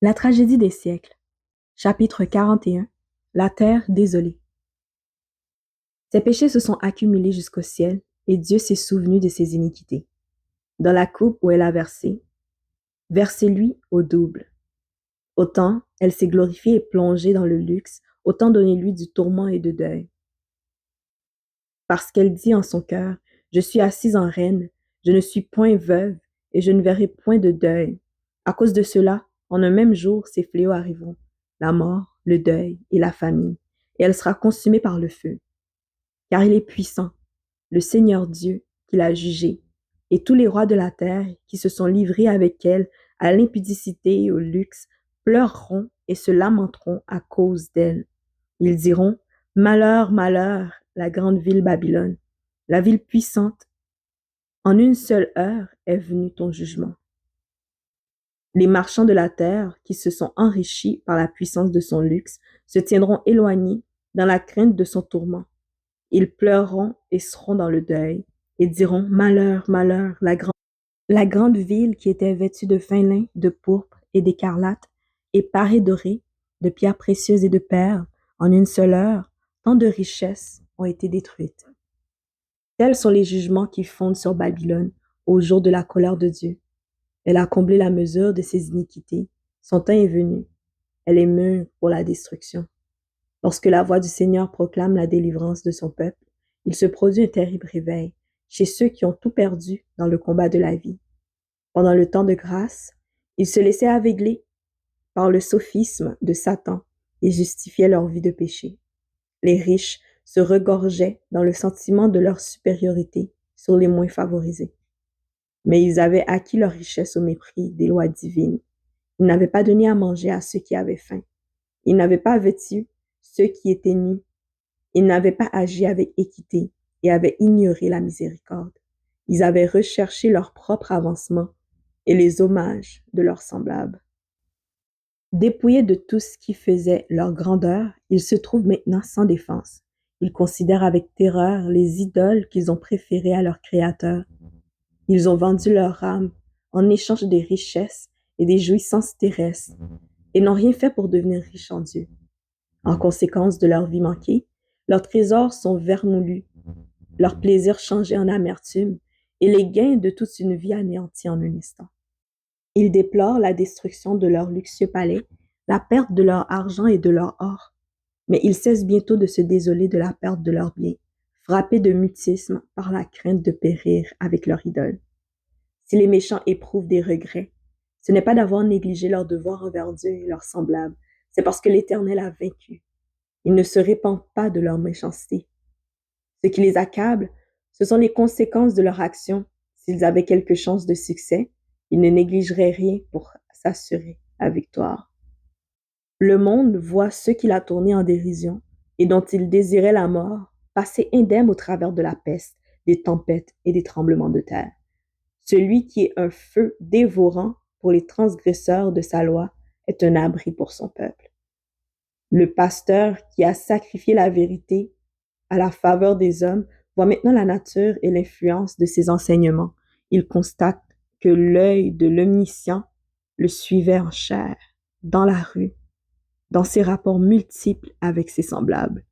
La tragédie des siècles. Chapitre 41. La terre désolée. Ses péchés se sont accumulés jusqu'au ciel, et Dieu s'est souvenu de ses iniquités. Dans la coupe où elle a versé, versez-lui au double. Autant elle s'est glorifiée et plongée dans le luxe, autant donnez-lui du tourment et de deuil. Parce qu'elle dit en son cœur, je suis assise en reine, je ne suis point veuve, et je ne verrai point de deuil. À cause de cela, en un même jour, ces fléaux arriveront, la mort, le deuil et la famine, et elle sera consumée par le feu. Car il est puissant, le Seigneur Dieu qui l'a jugée, et tous les rois de la terre qui se sont livrés avec elle à l'impudicité et au luxe pleureront et se lamenteront à cause d'elle. Ils diront, malheur, malheur, la grande ville Babylone, la ville puissante. En une seule heure est venu ton jugement. Les marchands de la terre, qui se sont enrichis par la puissance de son luxe, se tiendront éloignés dans la crainte de son tourment. Ils pleureront et seront dans le deuil, et diront, malheur, malheur, la grande ville qui était vêtue de fin lin, de pourpre et d'écarlate, et parée dorée, de pierres précieuses et de perles, en une seule heure, tant de richesses ont été détruites. Tels sont les jugements qui fondent sur Babylone au jour de la colère de Dieu. Elle a comblé la mesure de ses iniquités. Son temps est venu. Elle est mûre pour la destruction. Lorsque la voix du Seigneur proclame la délivrance de son peuple, il se produit un terrible réveil chez ceux qui ont tout perdu dans le combat de la vie. Pendant le temps de grâce, ils se laissaient aveugler par le sophisme de Satan et justifiaient leur vie de péché. Les riches se regorgeaient dans le sentiment de leur supériorité sur les moins favorisés. Mais ils avaient acquis leur richesse au mépris des lois divines. Ils n'avaient pas donné à manger à ceux qui avaient faim. Ils n'avaient pas vêtu ceux qui étaient nus. Ils n'avaient pas agi avec équité et avaient ignoré la miséricorde. Ils avaient recherché leur propre avancement et les hommages de leurs semblables. Dépouillés de tout ce qui faisait leur grandeur, ils se trouvent maintenant sans défense. Ils considèrent avec terreur les idoles qu'ils ont préférées à leur Créateur. Ils ont vendu leur âme en échange des richesses et des jouissances terrestres et n'ont rien fait pour devenir riches en Dieu. En conséquence de leur vie manquée, leurs trésors sont vermoulus, leurs plaisirs changés en amertume et les gains de toute une vie anéantis en un instant. Ils déplorent la destruction de leur luxueux palais, la perte de leur argent et de leur or, mais ils cessent bientôt de se désoler de la perte de leurs biens, frappés de mutisme par la crainte de périr avec leur idole. Si les méchants éprouvent des regrets, ce n'est pas d'avoir négligé leur devoir envers Dieu et leurs semblables, c'est parce que l'Éternel a vaincu. Ils ne se répandent pas de leur méchanceté. Ce qui les accable, ce sont les conséquences de leur action. S'ils avaient quelque chance de succès, ils ne négligeraient rien pour s'assurer la victoire. Le monde voit ceux qu'il a tournés en dérision et dont il désirait la mort passer indemne au travers de la peste, des tempêtes et des tremblements de terre. Celui qui est un feu dévorant pour les transgresseurs de sa loi est un abri pour son peuple. Le pasteur qui a sacrifié la vérité à la faveur des hommes voit maintenant la nature et l'influence de ses enseignements. Il constate que l'œil de l'omniscient le suivait en chair, dans la rue, dans ses rapports multiples avec ses semblables.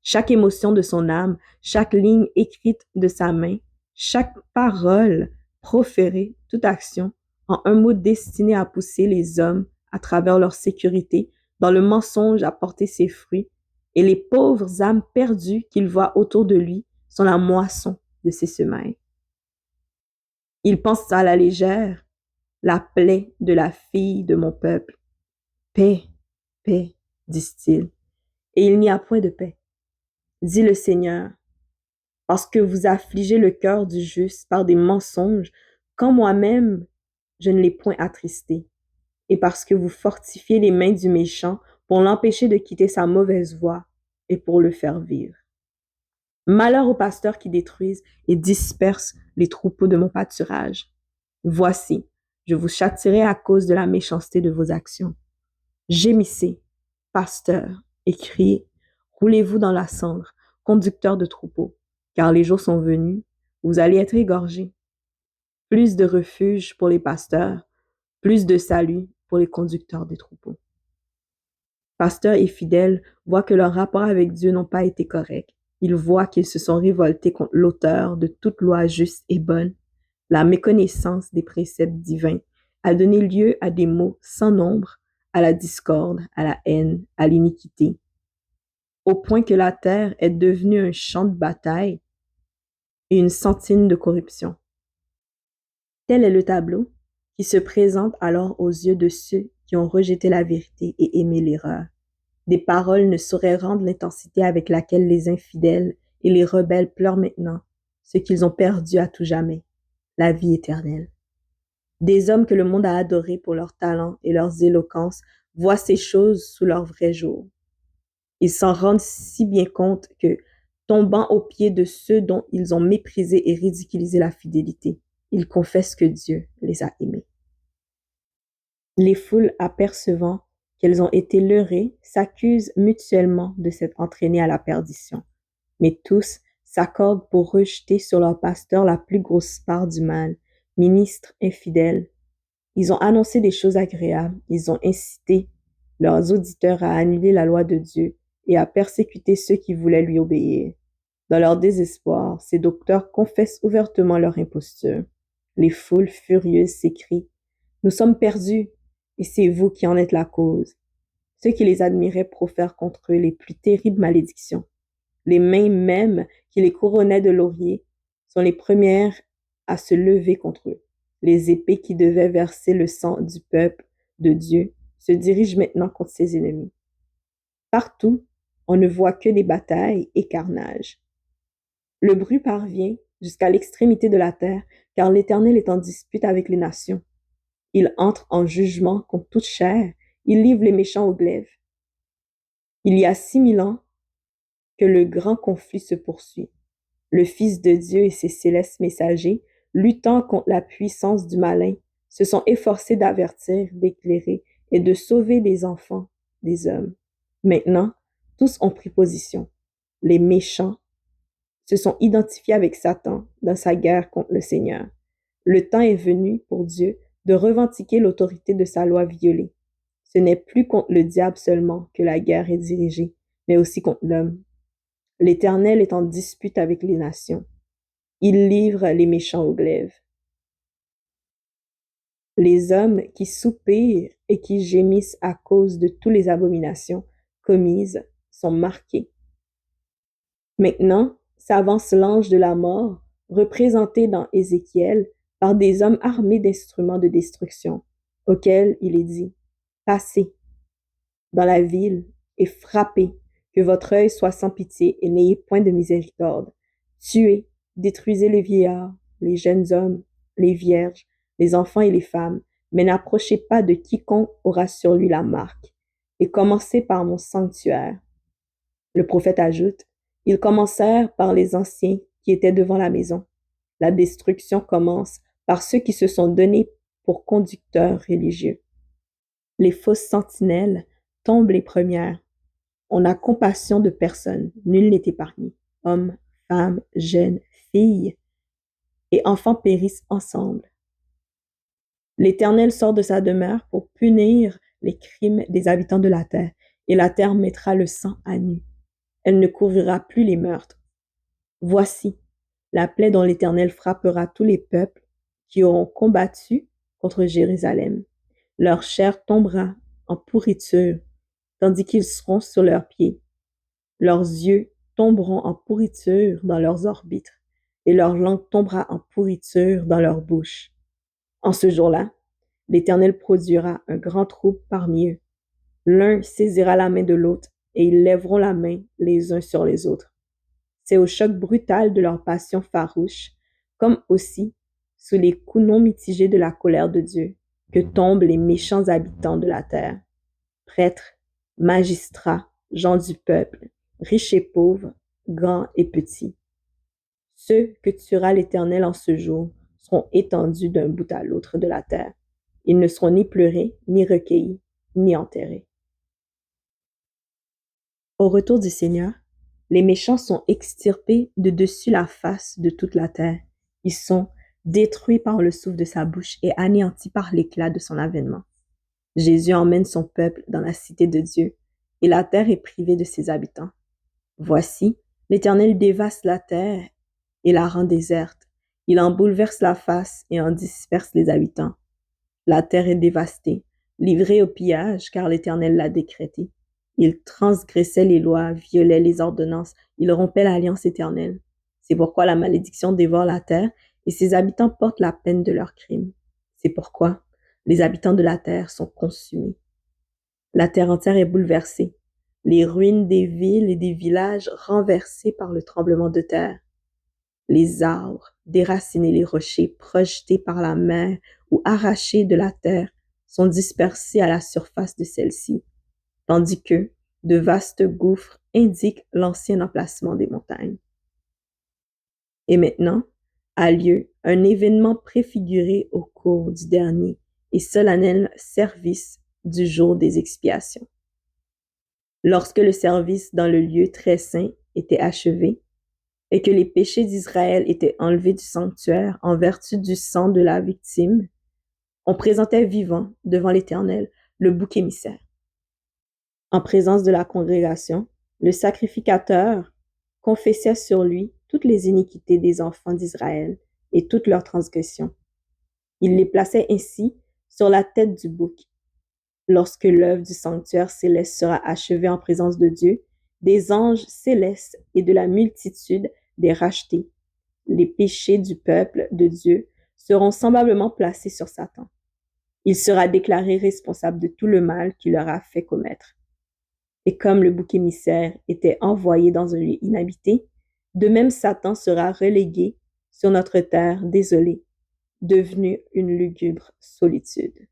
Chaque émotion de son âme, chaque ligne écrite de sa main, chaque parole proférée, toute action, en un mot destiné à pousser les hommes à travers leur sécurité, dans le mensonge à porter ses fruits, et les pauvres âmes perdues qu'il voit autour de lui sont la moisson de ses semailles. Il pense à la légère, la plaie de la fille de mon peuple. Paix, paix, disent-ils, et il n'y a point de paix. Dit le Seigneur, parce que vous affligez le cœur du juste par des mensonges, quand moi-même je ne l'ai point attristé, et parce que vous fortifiez les mains du méchant pour l'empêcher de quitter sa mauvaise voie et pour le faire vivre. Malheur aux pasteurs qui détruisent et dispersent les troupeaux de mon pâturage. Voici, je vous châtierai à cause de la méchanceté de vos actions. Gémissez, pasteurs, et criez, roulez-vous dans la cendre, conducteurs de troupeaux, car les jours sont venus, vous allez être égorgés. Plus de refuge pour les pasteurs, plus de salut pour les conducteurs des troupeaux. Pasteurs et fidèles voient que leurs rapports avec Dieu n'ont pas été corrects. Ils voient qu'ils se sont révoltés contre l'auteur de toute loi juste et bonne. La méconnaissance des préceptes divins a donné lieu à des maux sans nombre, à la discorde, à la haine, à l'iniquité, au point que la terre est devenue un champ de bataille et une sentine de corruption. Tel est le tableau qui se présente alors aux yeux de ceux qui ont rejeté la vérité et aimé l'erreur. Des paroles ne sauraient rendre l'intensité avec laquelle les infidèles et les rebelles pleurent maintenant ce qu'ils ont perdu à tout jamais, la vie éternelle. Des hommes que le monde a adorés pour leurs talents et leurs éloquences voient ces choses sous leur vrai jour. Ils s'en rendent si bien compte que, tombant aux pieds de ceux dont ils ont méprisé et ridiculisé la fidélité, ils confessent que Dieu les a aimés. Les foules, apercevant qu'elles ont été leurrées, s'accusent mutuellement de s'être entraînées à la perdition. Mais tous s'accordent pour rejeter sur leur pasteur la plus grosse part du mal, ministres infidèles. Ils ont annoncé des choses agréables, ils ont incité leurs auditeurs à annuler la loi de Dieu et à persécuter ceux qui voulaient lui obéir. Dans leur désespoir, ces docteurs confessent ouvertement leur imposture. Les foules furieuses s'écrient « Nous sommes perdus, et c'est vous qui en êtes la cause. » Ceux qui les admiraient profèrent contre eux les plus terribles malédictions. Les mains mêmes qui les couronnaient de lauriers sont les premières à se lever contre eux. Les épées qui devaient verser le sang du peuple de Dieu se dirigent maintenant contre ses ennemis. Partout, on ne voit que des batailles et carnages. Le bruit parvient jusqu'à l'extrémité de la terre, car l'Éternel est en dispute avec les nations. Il entre en jugement contre toute chair, il livre les méchants au glaive. Il y a 6000 ans que le grand conflit se poursuit. Le Fils de Dieu et ses célestes messagers, luttant contre la puissance du malin, se sont efforcés d'avertir, d'éclairer et de sauver les enfants des hommes. Maintenant, tous ont pris position. Les méchants se sont identifiés avec Satan dans sa guerre contre le Seigneur. Le temps est venu pour Dieu de revendiquer l'autorité de sa loi violée. Ce n'est plus contre le diable seulement que la guerre est dirigée, mais aussi contre l'homme. L'Éternel est en dispute avec les nations. Il livre les méchants au glaive. Les hommes qui soupirent et qui gémissent à cause de toutes les abominations commises sont marqués. Maintenant, s'avance l'ange de la mort, représenté dans Ézéchiel par des hommes armés d'instruments de destruction, auxquels il est dit « Passez dans la ville et frappez, que votre œil soit sans pitié et n'ayez point de miséricorde. Tuez, détruisez les vieillards, les jeunes hommes, les vierges, les enfants et les femmes, mais n'approchez pas de quiconque aura sur lui la marque, et commencez par mon sanctuaire. » Le prophète ajoute, « Ils commencèrent par les anciens qui étaient devant la maison. La destruction commence par ceux qui se sont donnés pour conducteurs religieux. Les fausses sentinelles tombent les premières. On a compassion de personne, nul n'est épargné. Hommes, femmes, jeunes, filles et enfants périssent ensemble. L'Éternel sort de sa demeure pour punir les crimes des habitants de la terre, et la terre mettra le sang à nu. Elle ne couvrira plus les meurtres. Voici la plaie dont l'Éternel frappera tous les peuples qui auront combattu contre Jérusalem. Leur chair tombera en pourriture, tandis qu'ils seront sur leurs pieds. Leurs yeux tomberont en pourriture dans leurs orbites, et leur langue tombera en pourriture dans leur bouche. En ce jour-là, l'Éternel produira un grand trouble parmi eux. L'un saisira la main de l'autre, et ils lèveront la main les uns sur les autres. C'est au choc brutal de leur passion farouche, comme aussi sous les coups non mitigés de la colère de Dieu, que tombent les méchants habitants de la terre. Prêtres, magistrats, gens du peuple, riches et pauvres, grands et petits. Ceux que tuera l'Éternel en ce jour seront étendus d'un bout à l'autre de la terre. Ils ne seront ni pleurés, ni recueillis, ni enterrés. Au retour du Seigneur, les méchants sont extirpés de dessus la face de toute la terre. Ils sont détruits par le souffle de sa bouche et anéantis par l'éclat de son avènement. Jésus emmène son peuple dans la cité de Dieu, et la terre est privée de ses habitants. Voici, l'Éternel dévaste la terre et la rend déserte. Il en bouleverse la face et en disperse les habitants. La terre est dévastée, livrée au pillage, car l'Éternel l'a décrété. Il transgressait les lois, violait les ordonnances, il rompait l'alliance éternelle. C'est pourquoi la malédiction dévore la terre et ses habitants portent la peine de leurs crimes. C'est pourquoi les habitants de la terre sont consumés. La terre entière est bouleversée, les ruines des villes et des villages renversés par le tremblement de terre. Les arbres, déracinés les rochers, projetés par la mer ou arrachés de la terre, sont dispersés à la surface de celle-ci, tandis que de vastes gouffres indiquent l'ancien emplacement des montagnes. Et maintenant a lieu un événement préfiguré au cours du dernier et solennel service du jour des expiations. Lorsque le service dans le lieu très saint était achevé, et que les péchés d'Israël étaient enlevés du sanctuaire en vertu du sang de la victime, on présentait vivant devant l'Éternel le bouc émissaire. En présence de la congrégation, le sacrificateur confessait sur lui toutes les iniquités des enfants d'Israël et toutes leurs transgressions. Il les plaçait ainsi sur la tête du bouc. Lorsque l'œuvre du sanctuaire céleste sera achevée en présence de Dieu, des anges célestes et de la multitude des rachetés, les péchés du peuple de Dieu seront semblablement placés sur Satan. Il sera déclaré responsable de tout le mal qu'il leur a fait commettre. Et comme le bouc émissaire était envoyé dans un lieu inhabité, de même Satan sera relégué sur notre terre désolée, devenue une lugubre solitude.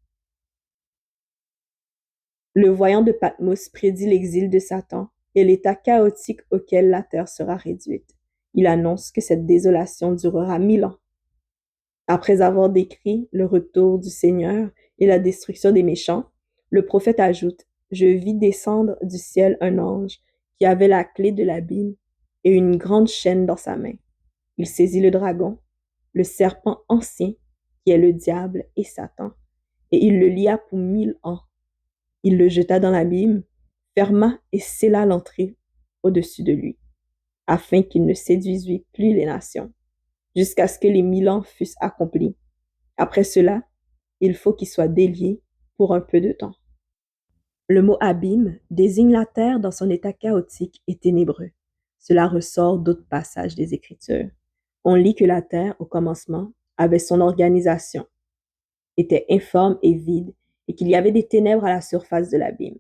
Le voyant de Patmos prédit l'exil de Satan et l'état chaotique auquel la terre sera réduite. Il annonce que cette désolation durera 1000 ans. Après avoir décrit le retour du Seigneur et la destruction des méchants, le prophète ajoute: Je vis descendre du ciel un ange qui avait la clé de l'abîme et une grande chaîne dans sa main. Il saisit le dragon, le serpent ancien, qui est le diable et Satan, et il le lia pour 1000 ans. Il le jeta dans l'abîme, ferma et scella l'entrée au-dessus de lui, afin qu'il ne séduisît plus les nations, jusqu'à ce que les 1000 ans fussent accomplis. Après cela, il faut qu'il soit délié pour un peu de temps. Le mot abîme désigne la terre dans son état chaotique et ténébreux. Cela ressort d'autres passages des Écritures. On lit que la terre, au commencement, avait son organisation, était informe et vide, et qu'il y avait des ténèbres à la surface de l'abîme.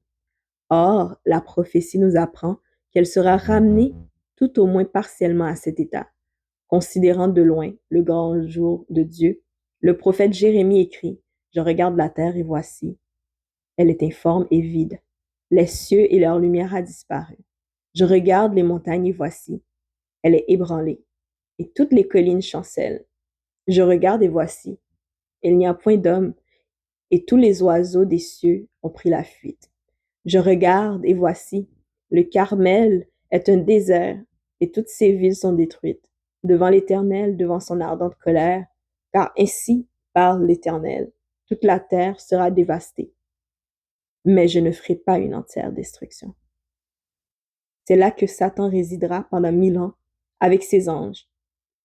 Or, la prophétie nous apprend qu'elle sera ramenée tout au moins partiellement à cet état. Considérant de loin le grand jour de Dieu, le prophète Jérémie écrit: Je regarde la terre et voici, elle est informe et vide. Les cieux et leur lumière a disparu. Je regarde les montagnes et voici, elle est ébranlée, et toutes les collines chancellent. Je regarde et voici, il n'y a point d'homme, et tous les oiseaux des cieux ont pris la fuite. Je regarde et voici, le Carmel est un désert, et toutes ses villes sont détruites, devant l'Éternel, devant son ardente colère, car ainsi parle l'Éternel, toute la terre sera dévastée. Mais je ne ferai pas une entière destruction. C'est là que Satan résidera pendant 1000 ans avec ses anges,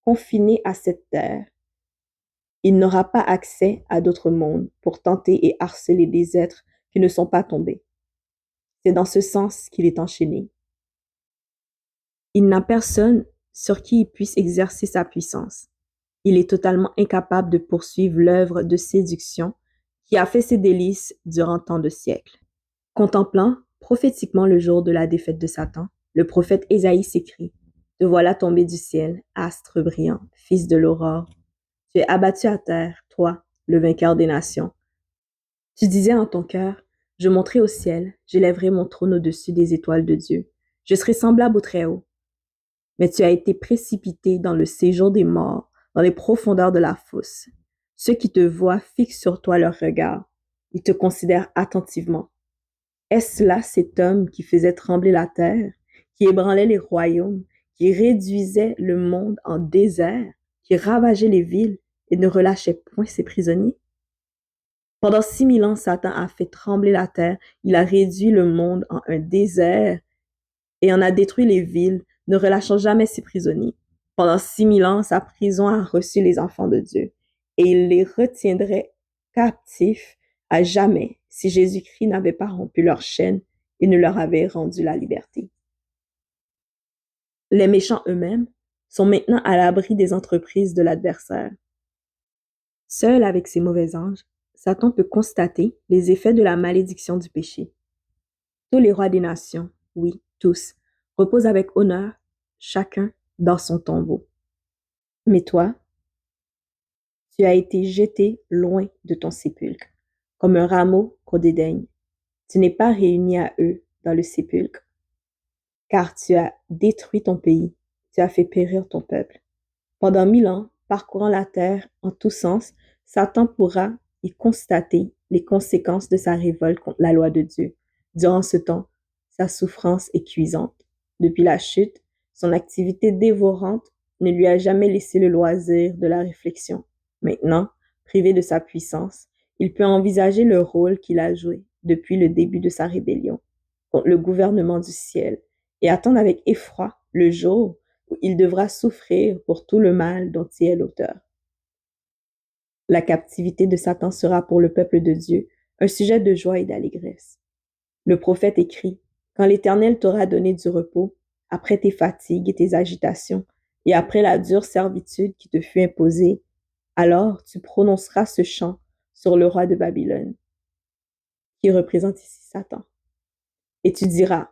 confiné à cette terre. Il n'aura pas accès à d'autres mondes pour tenter et harceler des êtres qui ne sont pas tombés. C'est dans ce sens qu'il est enchaîné. Il n'a personne sur qui il puisse exercer sa puissance. Il est totalement incapable de poursuivre l'œuvre de séduction qui a fait ses délices durant tant de siècles. Contemplant prophétiquement le jour de la défaite de Satan, le prophète Ésaïe s'écrie: Te voilà tombé du ciel, astre brillant, fils de l'aurore. Tu es abattu à terre, toi, le vainqueur des nations. Tu disais en ton cœur: Je monterai au ciel, j'élèverai mon trône au-dessus des étoiles de Dieu. Je serai semblable au Très-Haut. Mais tu as été précipité dans le séjour des morts, dans les profondeurs de la fosse. Ceux qui te voient fixent sur toi leur regard. Ils te considèrent attentivement. Est-ce là cet homme qui faisait trembler la terre, qui ébranlait les royaumes, qui réduisait le monde en désert, qui ravageait les villes et ne relâchait point ses prisonniers? Pendant 6000 ans, Satan a fait trembler la terre, il a réduit le monde en un désert et en a détruit les villes, ne relâchant jamais ses prisonniers. Pendant 6000 ans, sa prison a reçu les enfants de Dieu et il les retiendrait captifs à jamais si Jésus-Christ n'avait pas rompu leurs chaînes et ne leur avait rendu la liberté. Les méchants eux-mêmes sont maintenant à l'abri des entreprises de l'adversaire. Seul avec ses mauvais anges, Satan peut constater les effets de la malédiction du péché. Tous les rois des nations, oui, tous, reposent avec honneur, chacun dans son tombeau. Mais toi, tu as été jeté loin de ton sépulcre, comme un rameau qu'on dédaigne. Tu n'es pas réuni à eux dans le sépulcre, car tu as détruit ton pays, tu as fait périr ton peuple. Pendant 1000 ans, parcourant la terre en tous sens, Satan pourra y constater les conséquences de sa révolte contre la loi de Dieu. Durant ce temps, sa souffrance est cuisante. Depuis la chute, son activité dévorante ne lui a jamais laissé le loisir de la réflexion. Maintenant, privé de sa puissance, il peut envisager le rôle qu'il a joué depuis le début de sa rébellion contre le gouvernement du ciel et attendre avec effroi le jour où il devra souffrir pour tout le mal dont il est l'auteur. La captivité de Satan sera pour le peuple de Dieu un sujet de joie et d'allégresse. Le prophète écrit, « Quand l'Éternel t'aura donné du repos, après tes fatigues et tes agitations, et après la dure servitude qui te fut imposée, alors tu prononceras ce chant sur le roi de Babylone, qui représente ici Satan. Et tu diras,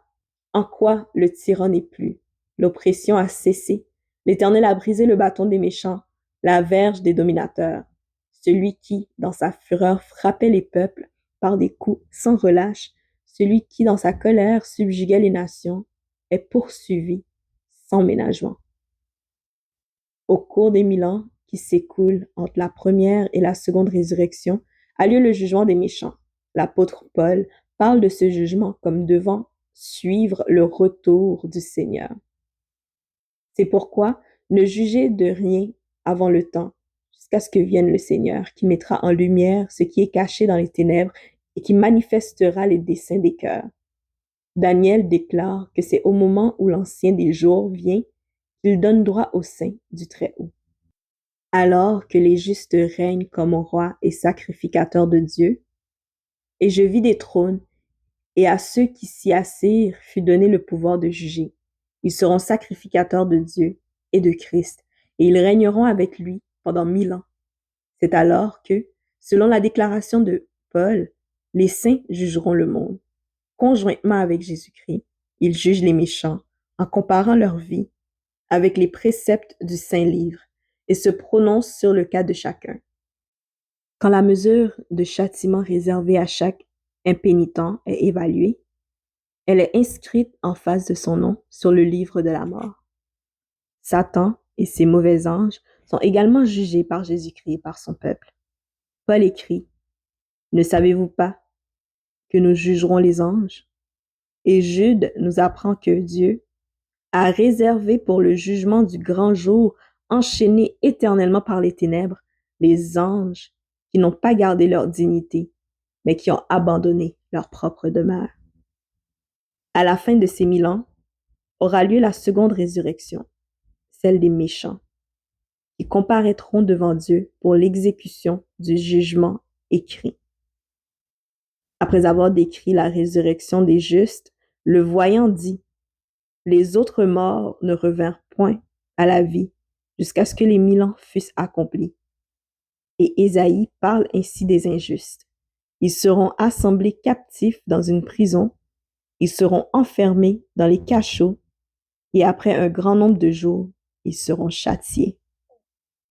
en quoi le tyran n'est plus? L'oppression a cessé. L'Éternel a brisé le bâton des méchants, la verge des dominateurs. Celui qui, dans sa fureur, frappait les peuples par des coups sans relâche, celui qui, dans sa colère, subjuguait les nations, est poursuivi sans ménagement. Au cours des 1000 ans qui s'écoulent entre la première et la seconde résurrection, a lieu le jugement des méchants. L'apôtre Paul parle de ce jugement comme devant suivre le retour du Seigneur. C'est pourquoi ne jugez de rien avant le temps, jusqu'à ce que vienne le Seigneur, qui mettra en lumière ce qui est caché dans les ténèbres et qui manifestera les desseins des cœurs. Daniel déclare que c'est au moment où l'Ancien des jours vient qu'il donne droit au sein du Très-Haut. Alors que les justes règnent comme rois et sacrificateurs de Dieu, et je vis des trônes, et à ceux qui s'y assirent fut donné le pouvoir de juger. Ils seront sacrificateurs de Dieu et de Christ, et ils régneront avec lui pendant 1000 ans. C'est alors que, selon la déclaration de Paul, les saints jugeront le monde. Conjointement avec Jésus-Christ, ils jugent les méchants en comparant leur vie avec les préceptes du Saint-Livre et se prononcent sur le cas de chacun. Quand la mesure de châtiment réservée à chaque impénitent est évaluée, elle est inscrite en face de son nom sur le livre de la mort. Satan et ses mauvais anges sont également jugés par Jésus-Christ et par son peuple. Paul écrit, « Ne savez-vous pas que nous jugerons les anges? » Et Jude nous apprend que Dieu a réservé pour le jugement du grand jour, enchaînés éternellement par les ténèbres, les anges qui n'ont pas gardé leur dignité, mais qui ont abandonné leur propre demeure. À la fin de ces 1000 ans, aura lieu la seconde résurrection, celle des méchants, qui comparaîtront devant Dieu pour l'exécution du jugement écrit. Après avoir décrit la résurrection des justes, le voyant dit, « Les autres morts ne revinrent point à la vie jusqu'à ce que les 1000 ans fussent accomplis. » Et Ésaïe parle ainsi des injustes. Ils seront assemblés captifs dans une prison, ils seront enfermés dans les cachots, et après un grand nombre de jours, ils seront châtiés.